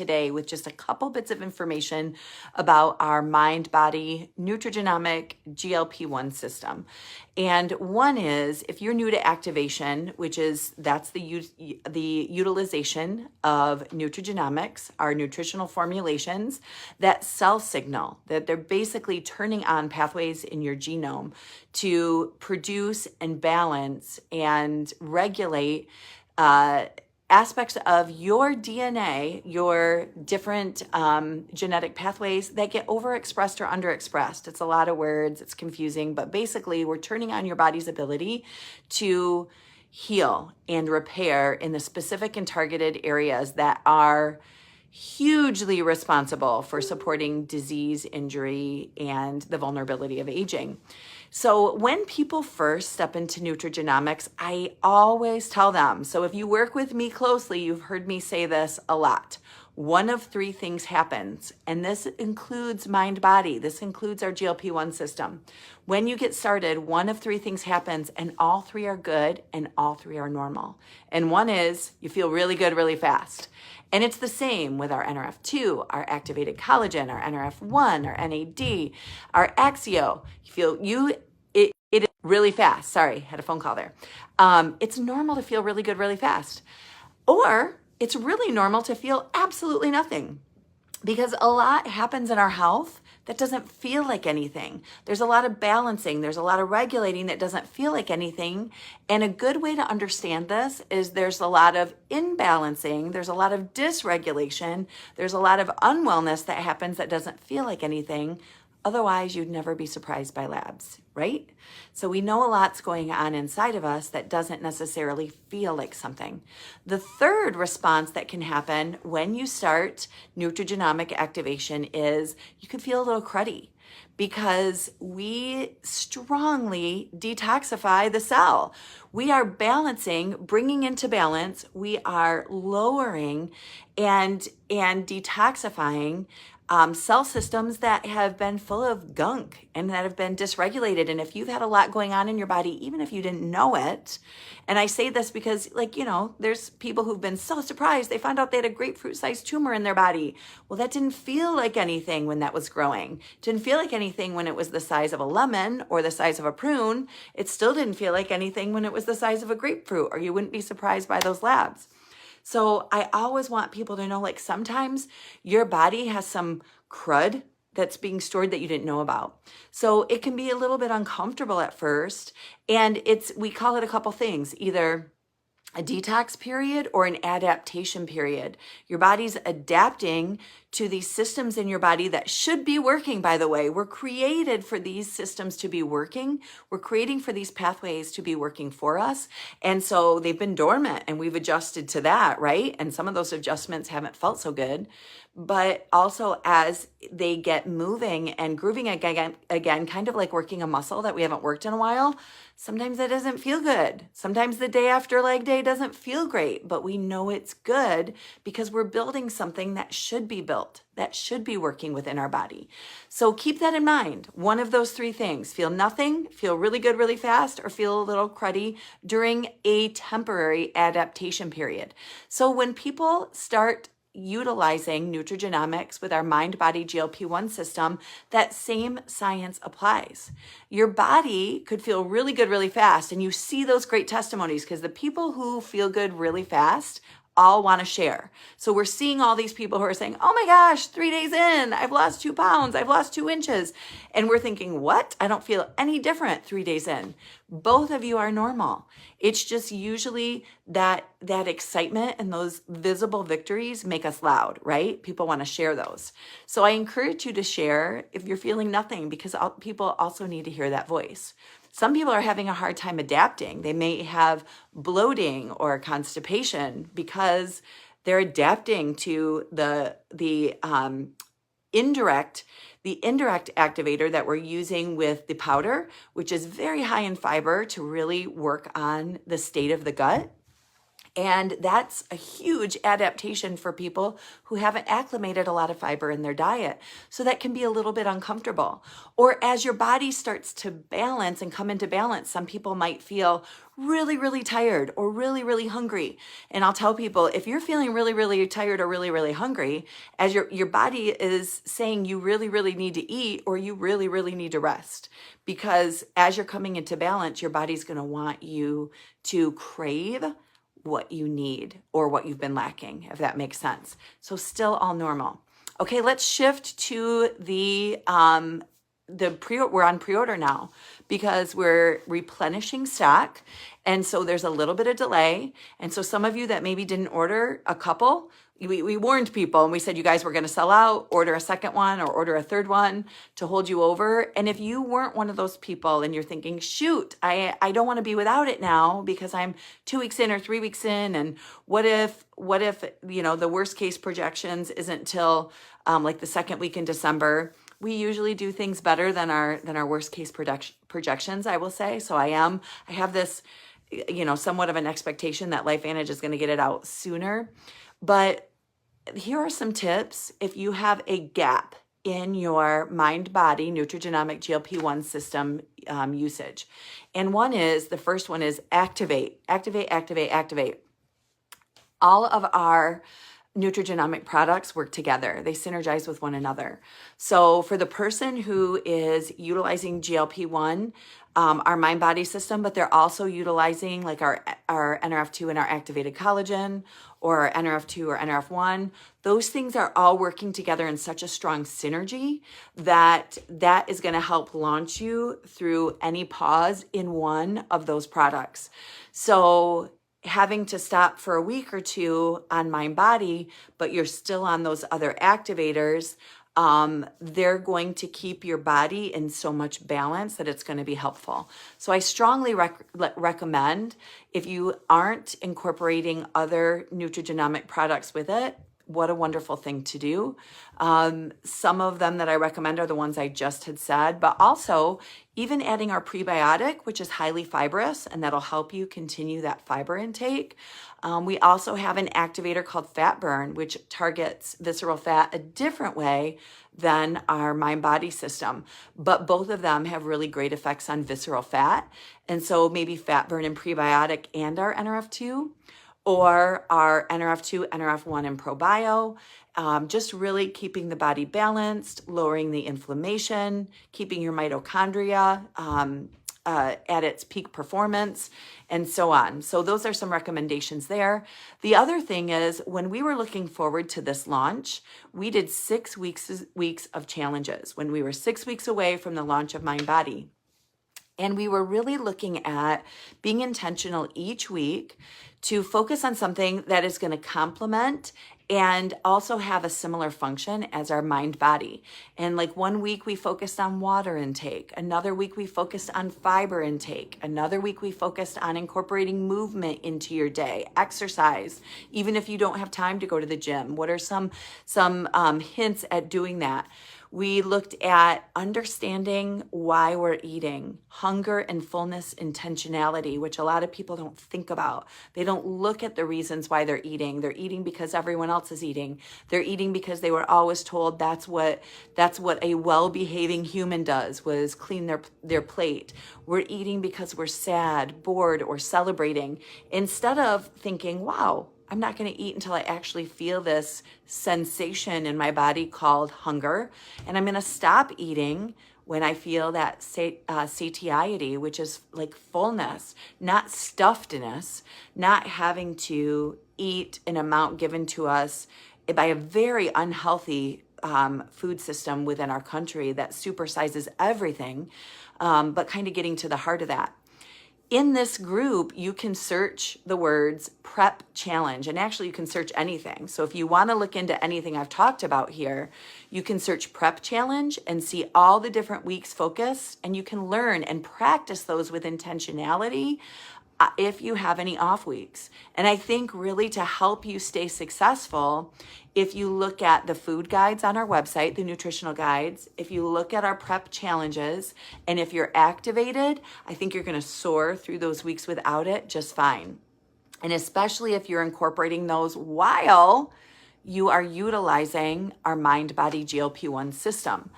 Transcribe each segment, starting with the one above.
today with just a couple bits of information about our mind body Nutrigenomic GLP-1 system. And one is, if you're new to activation, that's the utilization of nutrigenomics, our nutritional formulations that cell signal, that they're basically turning on pathways in your genome to produce and balance and regulate aspects of your DNA, your different genetic pathways that get overexpressed or underexpressed. It's a lot of words, it's confusing, but basically we're turning on your body's ability to heal and repair in the specific and targeted areas that are hugely responsible for supporting disease, injury, and the vulnerability of aging. So when people first step into nutrigenomics, I always tell them, so if you work with me closely, you've heard me say this a lot. One of three things happens, and this includes mind body. This includes our GLP-1 system. When you get started, one of three things happens, and all three are good and all three are normal. And one is you feel really good really fast. And it's the same with our NRF2, our activated collagen, our NRF1, our NAD, our Axio. It is really fast. Sorry, had a phone call there. It's normal to feel really good really fast. Or it's really normal to feel absolutely nothing. Because a lot happens in our health that doesn't feel like anything. There's a lot of balancing. There's a lot of regulating that doesn't feel like anything. And a good way to understand this is there's a lot of imbalancing. There's a lot of dysregulation. There's a lot of unwellness that happens that doesn't feel like anything. Otherwise, you'd never be surprised by labs, right? So we know a lot's going on inside of us that doesn't necessarily feel like something. The third response that can happen when you start nutrigenomic activation is you could feel a little cruddy because we strongly detoxify the cell. We are balancing, bringing into balance. We are lowering and detoxifying cell systems that have been full of gunk and that have been dysregulated. And if you've had a lot going on in your body, even if you didn't know it, and I say this because, there's people who've been so surprised they found out they had a grapefruit-sized tumor in their body. Well, that didn't feel like anything when that was growing. It didn't feel like anything when it was the size of a lemon or the size of a prune. It still didn't feel like anything when it was the size of a grapefruit, or you wouldn't be surprised by those labs. So I always want people to know, sometimes your body has some crud that's being stored that you didn't know about. So it can be a little bit uncomfortable at first. And we call it a couple things, either a detox period or an adaptation period. Your body's adapting to these systems in your body that should be working, by the way. We're created for these systems to be working. We're creating for these pathways to be working for us. And so they've been dormant and we've adjusted to that, right? And some of those adjustments haven't felt so good. But also as they get moving and grooving again, kind of like working a muscle that we haven't worked in a while, sometimes it doesn't feel good. Sometimes the day after leg day doesn't feel great, but we know it's good because we're building something that should be built, that should be working within our body. So keep that in mind. One of those three things: feel nothing, feel really good really fast, or feel a little cruddy during a temporary adaptation period. So when people start utilizing nutrigenomics with our mind body GLP-1 system, that same science applies. Your body could feel really good really fast, and you see those great testimonies because the people who feel good really fast all want to share. So we're seeing all these people who are saying, oh my gosh, 3 days in, I've lost 2 pounds, I've lost 2 inches. And we're thinking, what? I don't feel any different 3 days in. Both of you are normal. It's just usually that excitement and those visible victories make us loud, right? People want to share those. So I encourage you to share if you're feeling nothing, because people also need to hear that voice. Some people are having a hard time adapting. They may have bloating or constipation because they're adapting to the indirect activator that we're using with the powder, which is very high in fiber to really work on the state of the gut. And that's a huge adaptation for people who haven't acclimated a lot of fiber in their diet. So that can be a little bit uncomfortable. Or as your body starts to balance and come into balance, some people might feel really, really tired or really, really hungry. And I'll tell people, if you're feeling really, really tired or really, really hungry, as your body is saying you really, really need to eat or you really, really need to rest. Because as you're coming into balance, your body's going to want you to crave what you need or what you've been lacking, if that makes sense. So still all normal. Okay, let's shift to the we're on pre-order now because we're replenishing stock. And so there's a little bit of delay. And so some of you that maybe didn't order a couple, we warned people and we said, you guys were going to sell out, order a second one or order a third one to hold you over. And if you weren't one of those people and you're thinking, shoot, I don't want to be without it now because I'm 2 weeks in or 3 weeks in. And what if, the worst case projections isn't till like the second week in December. We usually do things better than our worst case projections, I will say. So I have this, somewhat of an expectation that LifeVantage is going to get it out sooner. But here are some tips if you have a gap in your mind body nutrigenomic GLP-1 system usage. And the first one is activate. All of our nutrigenomic products work together. They synergize with one another. So for the person who is utilizing GLP-1, our mind body system, but they're also utilizing like our NRF2 and our activated collagen or our NRF2 or NRF1, those things are all working together in such a strong synergy that is going to help launch you through any pause in one of those products. So having to stop for a week or two on mind body, but you're still on those other activators, they're going to keep your body in so much balance that it's going to be helpful. So I strongly recommend if you aren't incorporating other nutrigenomic products with it, what a wonderful thing to do. Some of them that I recommend are the ones I just had said, but also even adding our prebiotic, which is highly fibrous, and that'll help you continue that fiber intake. We also have an activator called Fat Burn, which targets visceral fat a different way than our mind body system, but both of them have really great effects on visceral fat. And so maybe Fat Burn and prebiotic and our NRF2, or our NRF2, NRF1, and ProBio, just really keeping the body balanced, lowering the inflammation, keeping your mitochondria at its peak performance, and so on. So those are some recommendations there. The other thing is when we were looking forward to this launch, we did 6 weeks of challenges when we were 6 weeks away from the launch of Mind Body. And we were really looking at being intentional each week to focus on something that is going to complement and also have a similar function as our mind body. And like 1 week we focused on water intake. Another week we focused on fiber intake. Another week we focused on incorporating movement into your day, exercise, even if you don't have time to go to the gym. What are some hints at doing that? We looked at understanding why we're eating, hunger and fullness intentionality, which a lot of people don't think about. They don't look at the reasons why they're eating. They're eating because everyone else is eating. They're eating because they were always told that's what a well-behaving human does, was clean their plate. We're eating because we're sad, bored, or celebrating, instead of thinking, wow, I'm not going to eat until I actually feel this sensation in my body called hunger. And I'm going to stop eating when I feel that satiety, which is like fullness, not stuffedness, not having to eat an amount given to us by a very unhealthy food system within our country that supersizes everything, but kind of getting to the heart of that. In this group, you can search the words prep challenge, and actually you can search anything. So if you want to look into anything I've talked about here, you can search prep challenge and see all the different weeks focused, and you can learn and practice those with intentionality if you have any off weeks. And I think really to help you stay successful, if you look at the food guides on our website, the nutritional guides, if you look at our prep challenges, and if you're activated, I think you're going to soar through those weeks without it just fine. And especially if you're incorporating those while you are utilizing our Mind Body GLP-1 system.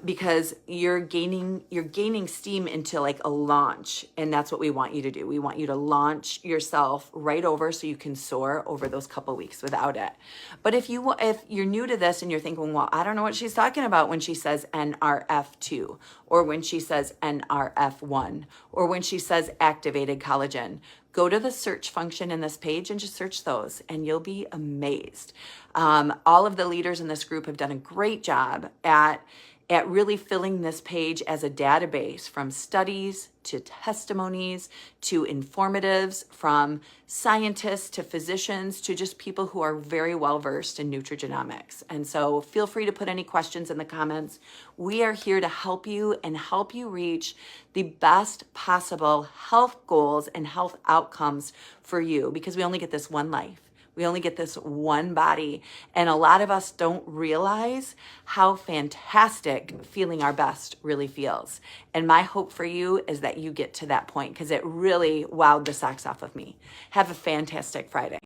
Because you're gaining steam into like a launch, and that's what we want you to do. We want you to launch yourself right over so you can soar over those couple weeks without it. But if you're new to this and you're thinking, well, I don't know what she's talking about when she says NRF2, or when she says NRF1, or when she says activated collagen, go to the search function in this page and just search those, and you'll be amazed. All of the leaders in this group have done a great job at really filling this page as a database, from studies to testimonies to informatives, from scientists to physicians to just people who are very well versed in nutrigenomics. And so feel free to put any questions in the comments. We are here to help you and help you reach the best possible health goals and health outcomes for you, because we only get this one life. We only get this one body. And a lot of us don't realize how fantastic feeling our best really feels. And my hope for you is that you get to that point, because it really wowed the socks off of me. Have a fantastic Friday.